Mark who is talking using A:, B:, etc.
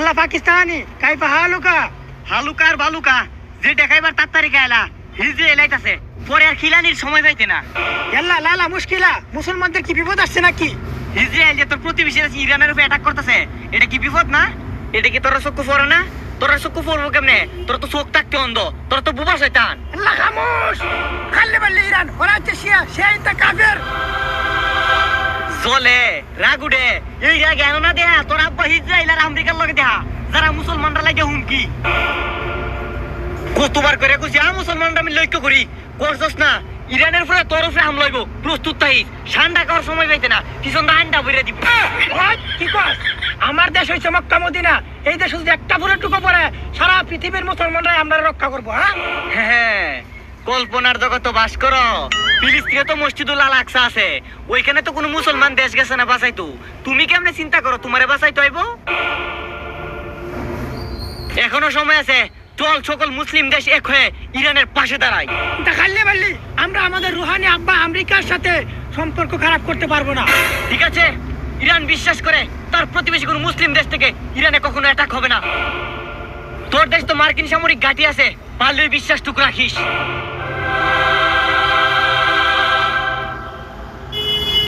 A: ইয়াল্লা পাকিস্তানি কাইফা হালুকা
B: হালুকা আর বালুকা যে দেখাইবার তার তারিখে এলা হিজড়ে এলাইতাছে পরে আর খিলানির সময় পাইতে না।
A: ইয়াল্লা লালা মুশকিলা মুসলমানদের কি বিপদ আসছে নাকি?
B: ইসরায়েল যে তোর প্রতিবেশী আছে ইরানের উপরে অ্যাটাক করতেছে, এটা কি বিপদ না? এটা কি তোরা চক্ষু পড়ে না? তোরা চক্ষু পড়বো কেমনে? তোরা তো চোখ থাকতে অন্ধ, তোরা তো বুবা শয়তান।
A: আল্লাহ খামোশ খাল্লে বাল্লে ইরান ওরা হচ্ছে শিয়া সেই তা কাফের।
B: চলে রাগুডে এই রাগ এনো না দেয়া তোর আব্বা ইসরায়েল আর আমেরিকার লগে দেয়া যারা মুসলমানরা লাগে হুমকি। কতবার করে কইছি মুসলমানরা আমি লক্ষ্য করি করছস না? ইরানের উপরে তোর উপরে হামলা হইব, প্রস্তুত থাকিস। ঠান্ডা খাওয়ার সময় পাইতে না, পিছন আন্ডা ভরে দিব।
A: কি কস? আমার দেশ হইছে মক্কা মদিনা, এই দেশ যদি একটা ফুলের টুকো পড়ে সারা পৃথিবীর মুসলমানরা আমরা রক্ষা করবো।
B: হ্যাঁ কল্পনার জগৎ বাস করো। ফিলিস্তিনে তো মসজিদুল আল আকসা আছে, ওইখানে তো কোনো মুসলমান দেশ গেছে না বাঁচাইতো। তুমি কেমনে চিন্তা করো তোমারে বাঁচাইতে হইব? এখনো সময় আছে, চল সকল মুসলিম দেশ এক হয়ে ইরানের পাশে দাঁড়াই।
A: খাল্লে বাল্লি আমরা আমাদের রুহানি আব্বা আমেরিকার সাথে সম্পর্ক খারাপ করতে পারবো না।
B: ঠিক আছে, ইরান বিশ্বাস করে তার প্রতিবেশী কোনো মুসলিম দেশ থেকে ইরানে কখনো অ্যাটাক হবে না। তোর দেশ তো মার্কিন সামরিক ঘাঁটি আছে, পারলে বিশ্বাসটুকু রাখিস।